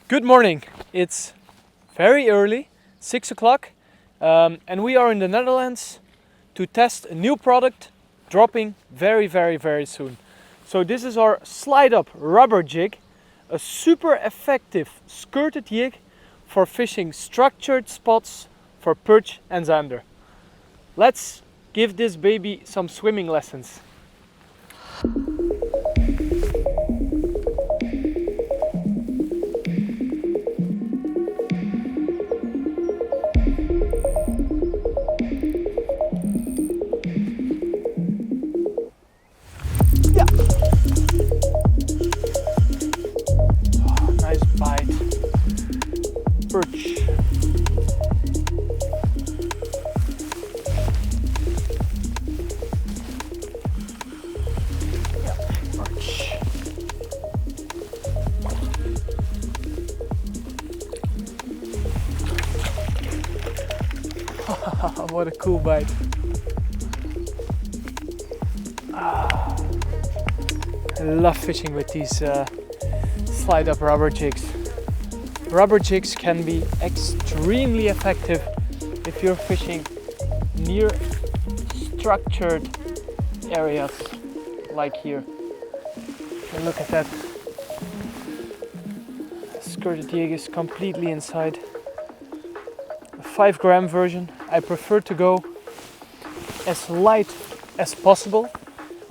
Good morning. It's very early, 6 o'clock, and we are in the Netherlands to test a new product dropping very soon. So this is our Slide-Up Rubber Jig, a super effective skirted jig for fishing structured spots for perch and zander. Let's give this baby some swimming lessons. Yeah. Oh, nice bite. Perch. Yeah, perch. What a cool bite. I love fishing with these slide-up rubber jigs. Rubber jigs can be extremely effective if you're fishing near structured areas like here. And look at that. The skirted jig is completely inside. A 5-gram version. I prefer to go as light as possible.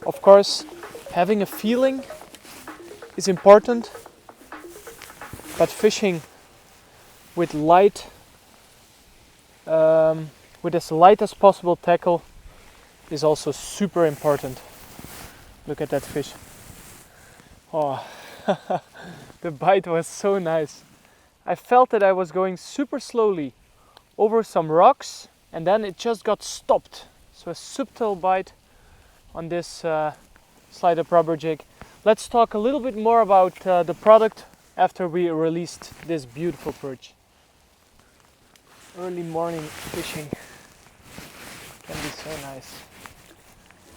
Of course, having a feeling is important, but fishing with light, with as light as possible tackle is also super important. Look at that fish. Oh, the bite was so nice. I felt that I was going super slowly over some rocks and then it just got stopped. So a subtle bite on this Slide-Up Rubber Jig. Let's talk a little bit more about the product after we released this beautiful perch. Early morning fishing can be so nice.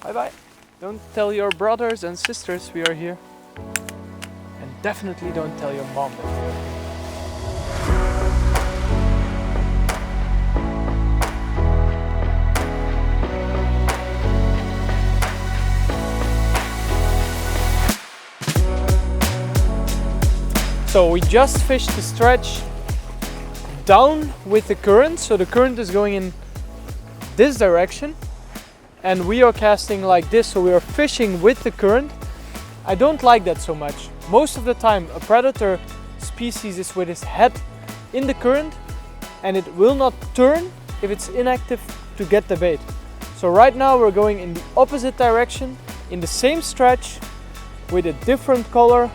Bye bye. Don't tell your brothers and sisters we are here. And definitely don't tell your mom that we are here. So we just fished the stretch down with the current. So the current is going in this direction and we are casting like this. So we are fishing with the current. I don't like that so much. Most of the time a predator species is with his head in the current and it will not turn if it's inactive to get the bait. So right now we're going in the opposite direction in the same stretch with a different color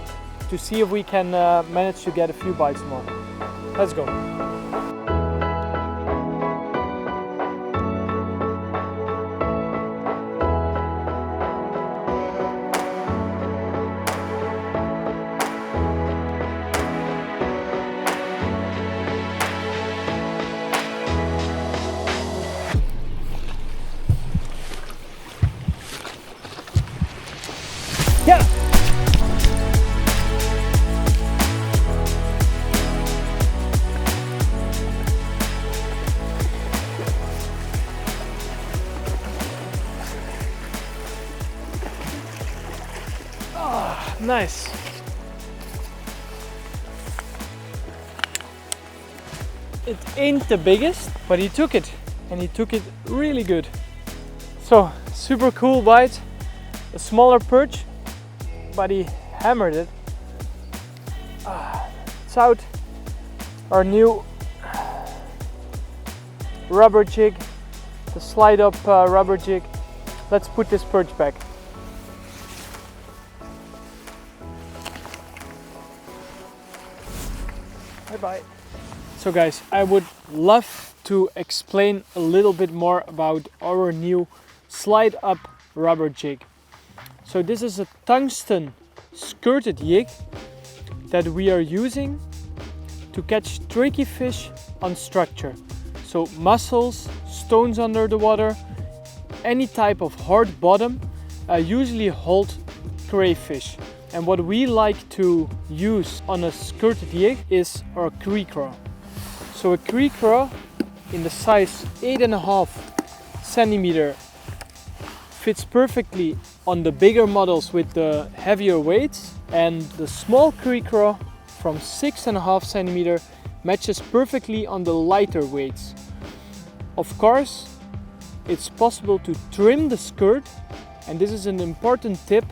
to see if we can manage to get a few bites more. Let's go. Yeah! Nice. It ain't the biggest, but he took it and he took it really good. So super cool bite, a smaller perch, but he hammered it. It's out, our new rubber jig, the Slide-Up Rubber Jig. Let's put this perch back. Bye. So guys, I would love to explain a little bit more about our new Slide-Up Rubber Jig. So this is a tungsten skirted jig that we are using to catch tricky fish on structure. So mussels, stones under the water, any type of hard bottom usually hold crayfish. And what we like to use on a skirted jig is our CreCraw. So a CreCraw in the size 8.5 centimeter fits perfectly on the bigger models with the heavier weights, and the small CreCraw from 6.5 centimeter matches perfectly on the lighter weights. Of course, it's possible to trim the skirt, and this is an important tip.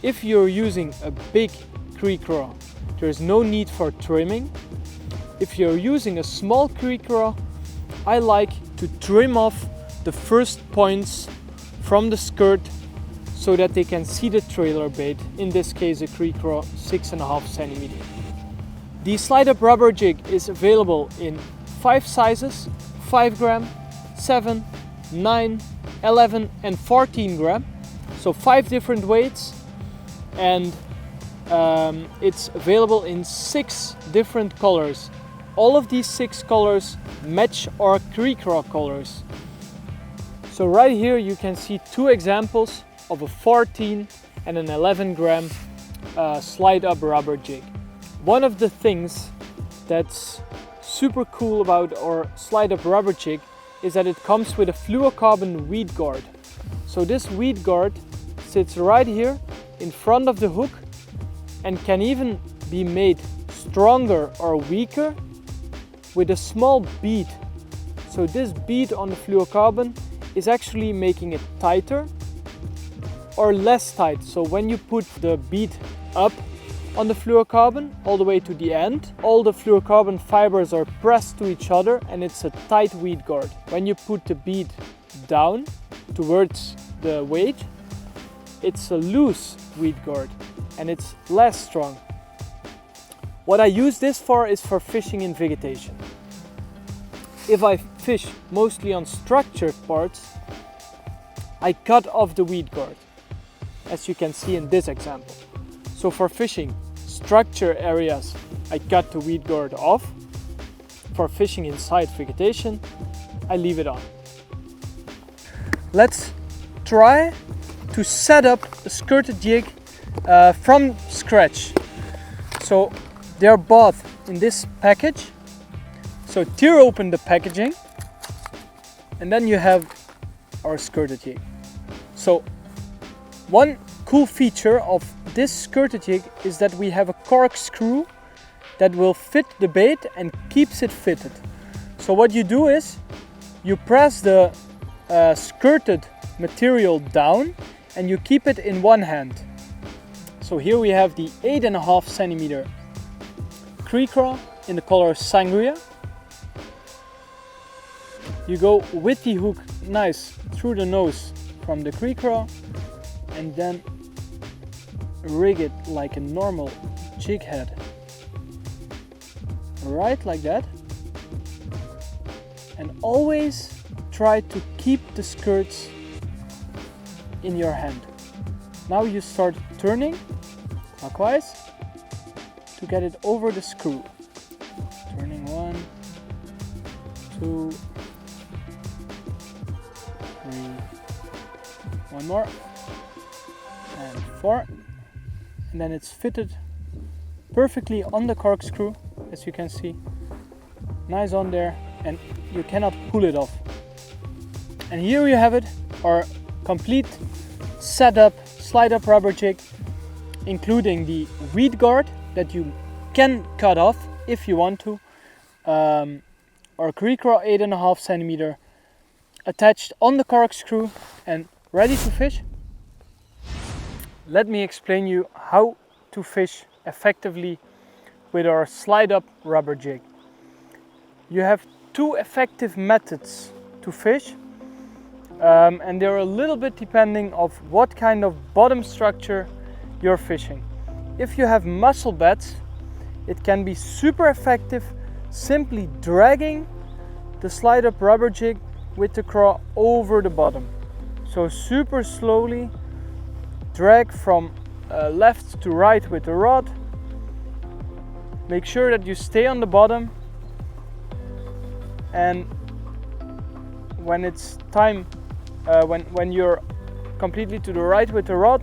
If you're using a big CreCraw, there's no need for trimming. If you're using a small CreCraw, I like to trim off the first points from the skirt so that they can see the trailer bait, in this case a CreCraw 6.5 centimeter. The Slide-Up Rubber Jig is available in 5 sizes: 5 gram, 7, 9, 11 and 14 gram. So 5 different weights, and it's available in 6 different colors. All of these 6 colors match our CreCraw colors. So right here you can see 2 examples of a 14 and an 11 gram Slide-Up Rubber Jig. One of the things that's super cool about our Slide-Up Rubber Jig is that it comes with a fluorocarbon weed guard. So this weed guard sits right here in front of the hook and can even be made stronger or weaker with a small bead. So this bead on the fluorocarbon is actually making it tighter or less tight. So when you put the bead up on the fluorocarbon all the way to the end, all the fluorocarbon fibers are pressed to each other and it's a tight weed guard. When you put the bead down towards the weight, it's a loose weed guard and it's less strong. What I use this for is for fishing in vegetation. If I fish mostly on structured parts, I cut off the weed guard, as you can see in this example. So for fishing structure areas, I cut the weed guard off. For fishing inside vegetation, I leave it on. Let's try to set up a skirted jig from scratch. So they're bought in this package. So tear open the packaging and then you have our skirted jig. So one cool feature of this skirted jig is that we have a corkscrew that will fit the bait and keeps it fitted. So what you do is you press the skirted material down and you keep it in one hand. So here we have the 8.5 centimeter CreCraw in the color Sangria. You go with the hook nice through the nose from the CreCraw and then rig it like a normal jig head. Right like that. And always try to keep the skirts in your hand. Now you start turning clockwise to get it over the screw. Turning 1, 2, 3, one more, and 4. And then it's fitted perfectly on the corkscrew, as you can see. Nice on there, and you cannot pull it off. And here you have it, our complete setup Slide-Up Rubber Jig, including the weed guard that you can cut off if you want to, our CreCraw 8.5 centimeter attached on the corkscrew and ready to fish. Let me explain you how to fish effectively with our Slide-Up Rubber Jig. You have 2 effective methods to fish, and they're a little bit depending of what kind of bottom structure you're fishing. If you have mussel beds, it can be super effective simply dragging the Slide-Up Rubber Jig with the craw over the bottom. So super slowly drag from left to right with the rod. Make sure that you stay on the bottom, and when it's time, when you're completely to the right with the rod,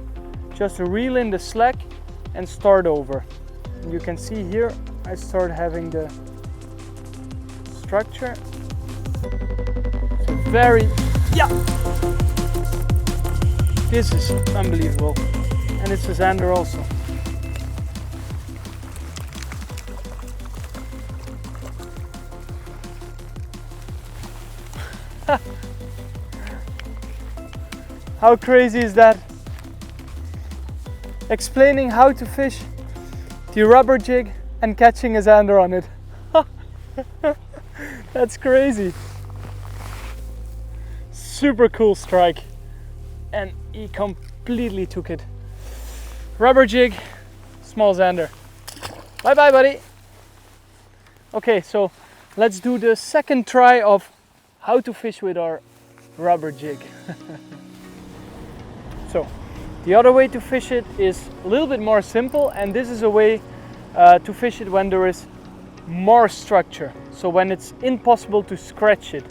just reel in the slack and start over. You can see here I start having the structure. So very, yeah! This is unbelievable. And it's a Zander also. How crazy is that? Explaining how to fish the rubber jig and catching a Zander on it. That's crazy. Super cool strike. And he completely took it. Rubber jig, small Zander. Bye bye, buddy. Okay, so let's do the second try of how to fish with our rubber jig. So the other way to fish it is a little bit more simple, and this is a way to fish it when there is more structure. So when it's impossible to scratch it,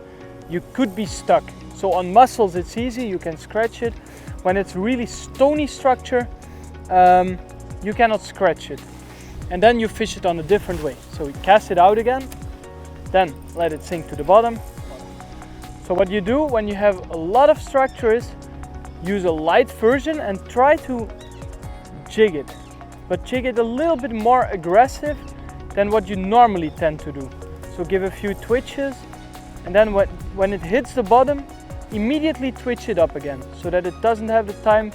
you could be stuck. So on mussels it's easy, you can scratch it. When it's really stony structure, you cannot scratch it. And then you fish it on a different way. So we cast it out again, then let it sink to the bottom. So what you do when you have a lot of structure is use a light version and try to jig it. But jig it a little bit more aggressive than what you normally tend to do. So give a few twitches, and then when it hits the bottom, immediately twitch it up again so that it doesn't have the time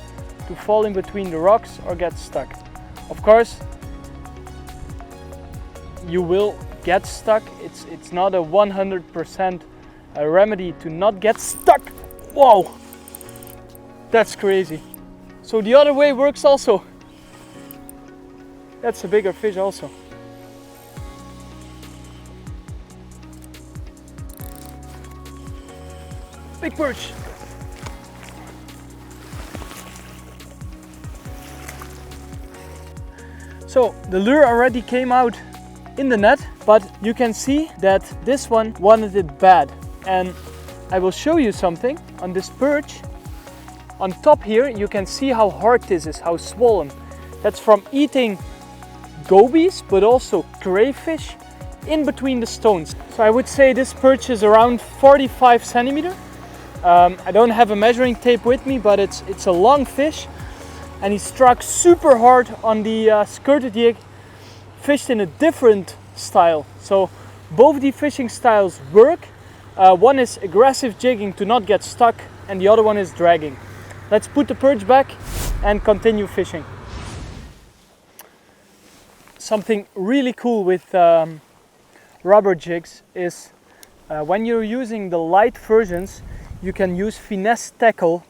to fall in between the rocks or get stuck. Of course, you will get stuck. It's not a 100% remedy to not get stuck. Whoa, that's crazy. So the other way works also. That's a bigger fish also. Big perch. So the lure already came out in the net, but you can see that this one wanted it bad. And I will show you something on this perch. On top here you can see how hard this is, how swollen. That's from eating gobies, but also crayfish in between the stones. So I would say this perch is around 45 centimeter. I don't have a measuring tape with me, but it's a long fish, and he struck super hard on the skirted jig, fished in a different style. So both the fishing styles work. One is aggressive jigging to not get stuck, and the other one is dragging. Let's put the perch back and continue fishing. Something really cool with rubber jigs is when you're using the light versions, you can use finesse tackle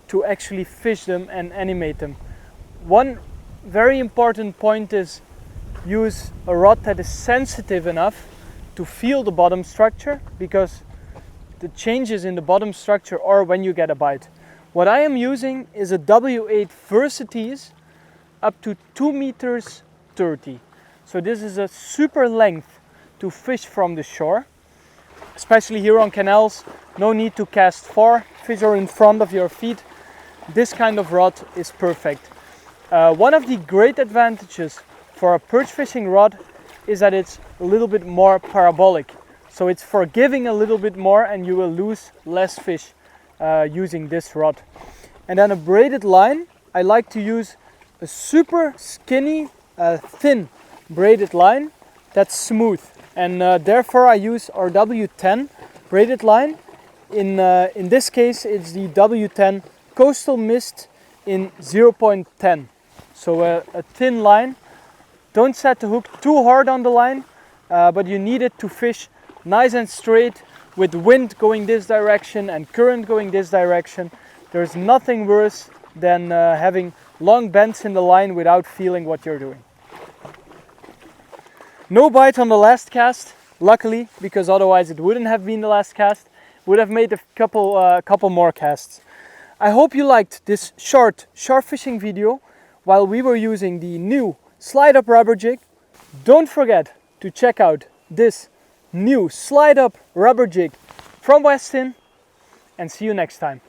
to actually fish them and animate them. One very important point is use a rod that is sensitive enough to feel the bottom structure, because the changes in the bottom structure are when you get a bite. What I am using is a W8 Versities up to 2 meters 30. So this is a super length to fish from the shore. Especially here on canals, no need to cast far, fish are in front of your feet. This kind of rod is perfect. One of the great advantages for a perch fishing rod is that it's a little bit more parabolic. So it's forgiving a little bit more, and you will lose less fish using this rod. And then a braided line, I like to use a super skinny, thin braided line that's smooth. And therefore I use our W10 braided line. In this case it's the W10 Coastal Mist in 0.10. So a thin line. Don't set the hook too hard on the line, but you need it to fish nice and straight with wind going this direction and current going this direction. There's nothing worse than having long bends in the line without feeling what you're doing. No bite on the last cast, luckily, because otherwise it wouldn't have been the last cast. Would have made a couple more casts. I hope you liked this short fishing video while we were using the new Slide-Up Rubber Jig. Don't forget to check out this new Slide-Up Rubber Jig from Westin, and see you next time.